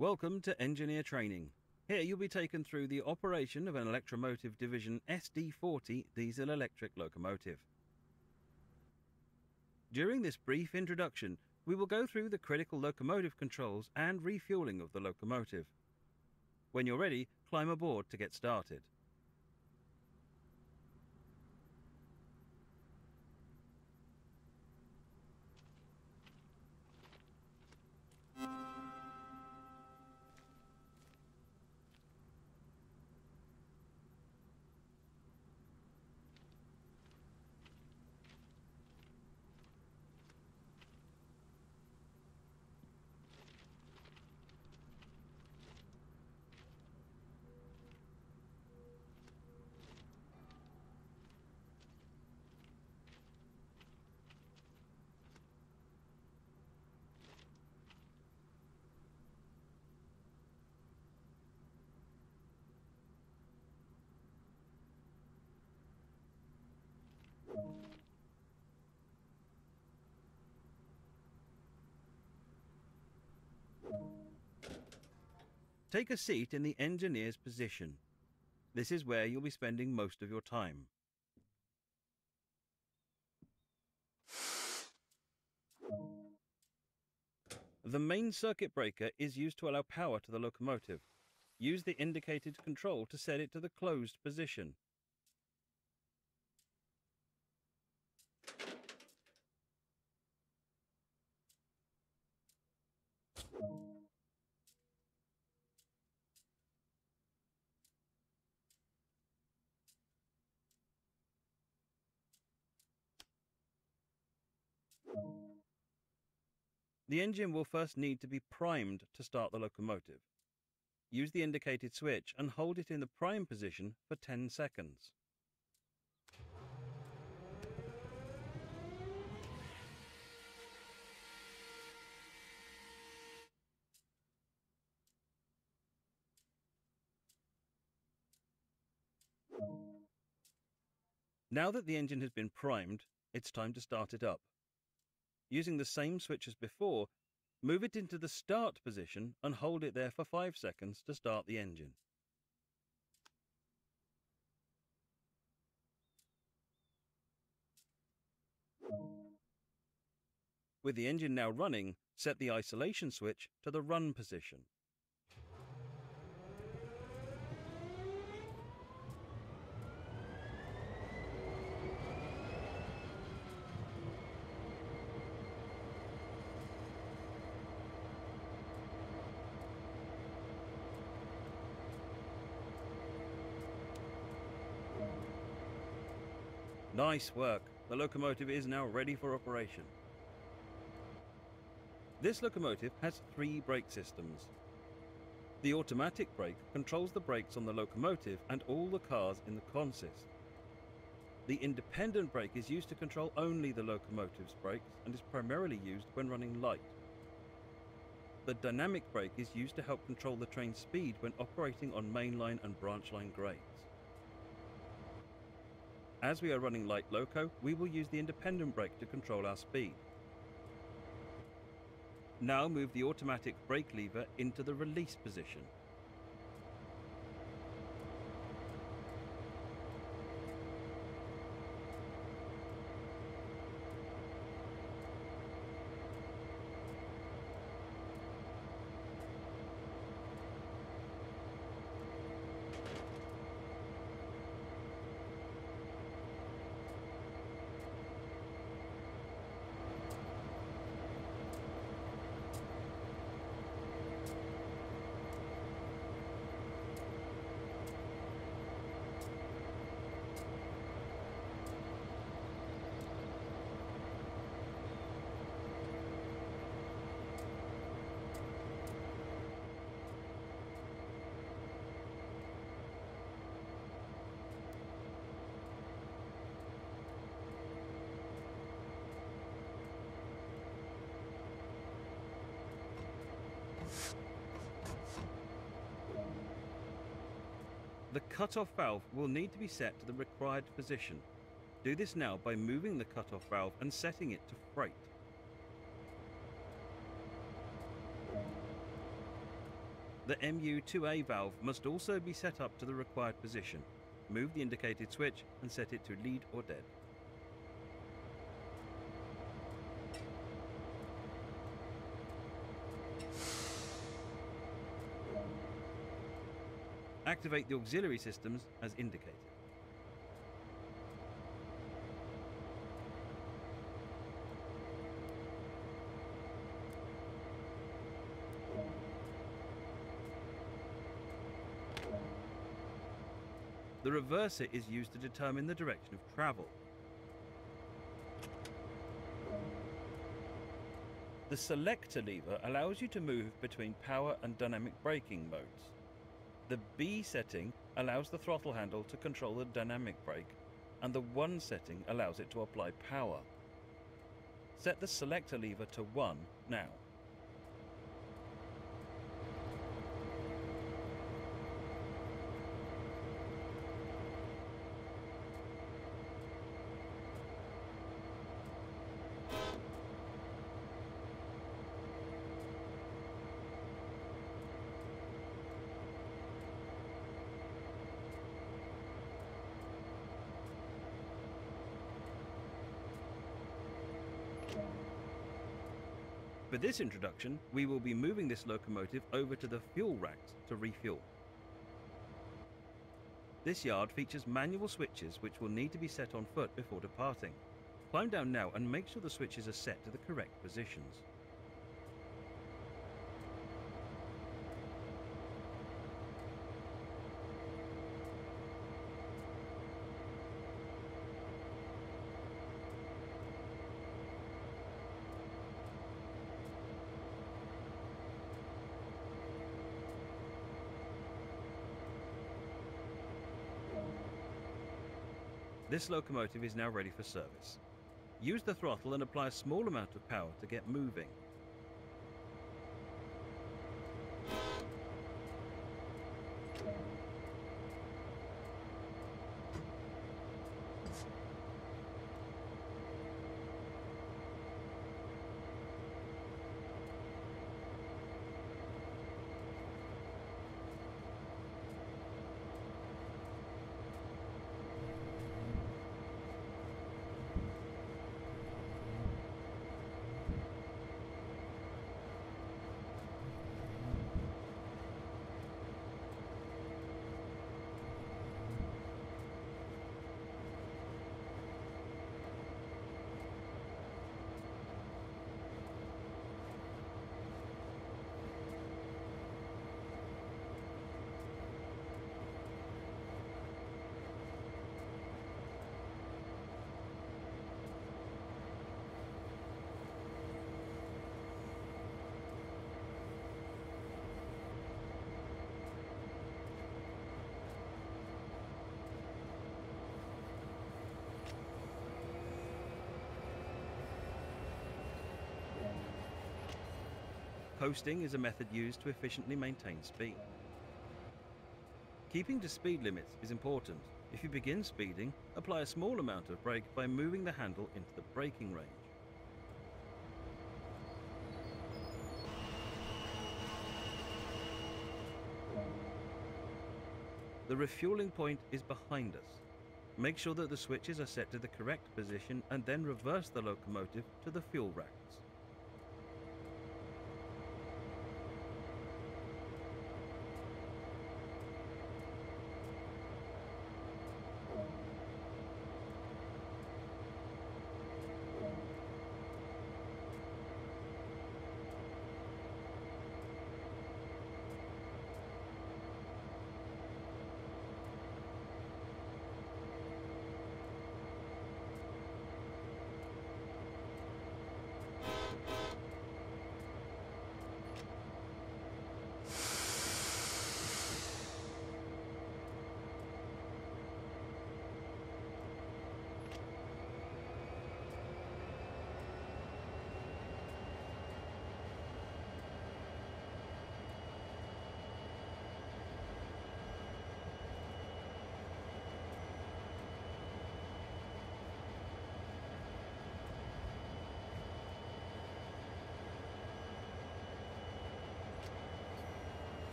Welcome to Engineer Training. Here you'll be taken through the operation of an Electromotive Division SD40 diesel-electric locomotive. During this brief introduction, we will go through the critical locomotive controls and refueling of the locomotive. When you're ready, climb aboard to get started. Take a seat in the engineer's position. This is where you'll be spending most of your time. The main circuit breaker is used to allow power to the locomotive. Use the indicated control to set it to the closed position. The engine will first need to be primed to start the locomotive. Use the indicated switch and hold it in the prime position for 10 seconds. Now that the engine has been primed, it's time to start it up. Using the same switch as before, move it into the start position and hold it there for 5 seconds to start the engine. With the engine now running, set the isolation switch to the run position. Nice work! The locomotive is now ready for operation. This locomotive has 3 brake systems. The automatic brake controls the brakes on the locomotive and all the cars in the consist. The independent brake is used to control only the locomotive's brakes and is primarily used when running light. The dynamic brake is used to help control the train's speed when operating on mainline and branch line grades. As we are running light loco, we will use the independent brake to control our speed. Now move the automatic brake lever into the release position. The cut-off valve will need to be set to the required position. Do this now by moving the cut-off valve and setting it to freight. The MU2A valve must also be set up to the required position. Move the indicated switch and set it to lead or dead. Activate the auxiliary systems as indicated. The reverser is used to determine the direction of travel. The selector lever allows you to move between power and dynamic braking modes. The B setting allows the throttle handle to control the dynamic brake, and the 1 setting allows it to apply power. Set the selector lever to 1 now. For this introduction, we will be moving this locomotive over to the fuel racks to refuel. This yard features manual switches which will need to be set on foot before departing. Climb down now and make sure the switches are set to the correct positions. This locomotive is now ready for service. Use the throttle and apply a small amount of power to get moving. Coasting is a method used to efficiently maintain speed. Keeping to speed limits is important. If you begin speeding, apply a small amount of brake by moving the handle into the braking range. The refueling point is behind us. Make sure that the switches are set to the correct position and then reverse the locomotive to the fuel racks.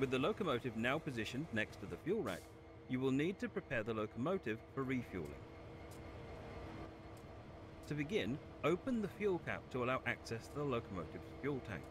With the locomotive now positioned next to the fuel rack, you will need to prepare the locomotive for refueling. To begin, open the fuel cap to allow access to the locomotive's fuel tank.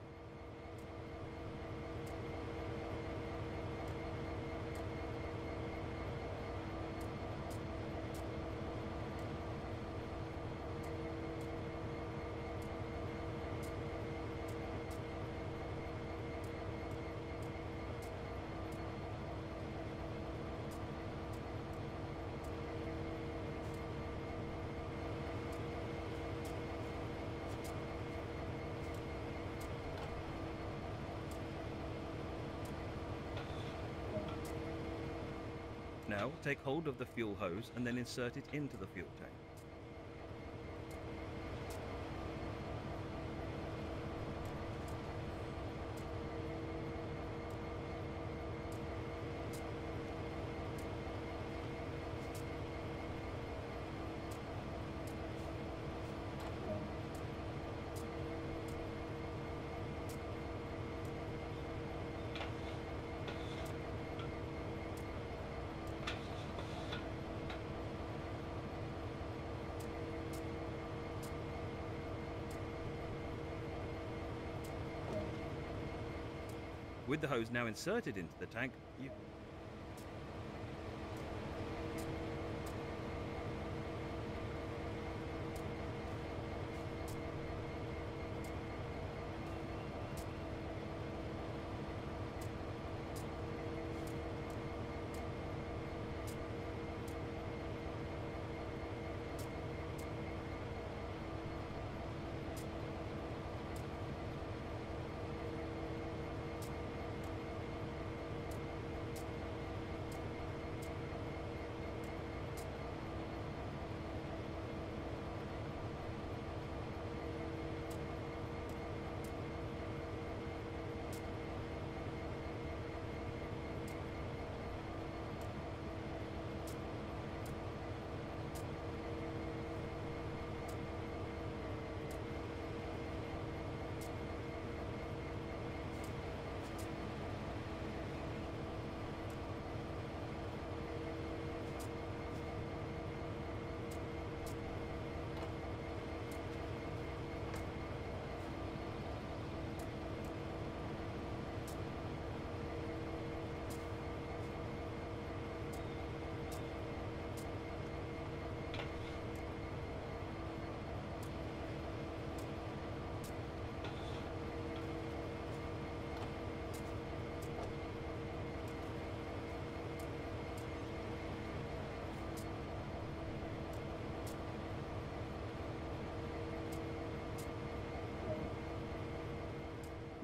Now, take hold of the fuel hose and then insert it into the fuel tank. With the hose now inserted into the tank,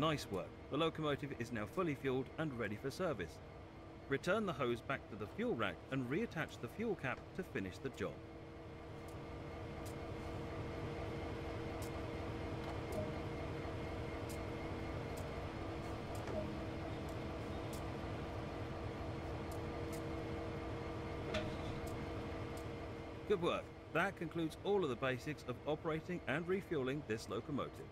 nice work. The locomotive is now fully fueled and ready for service. Return the hose back to the fuel rack and reattach the fuel cap to finish the job. Good work. That concludes all of the basics of operating and refueling this locomotive.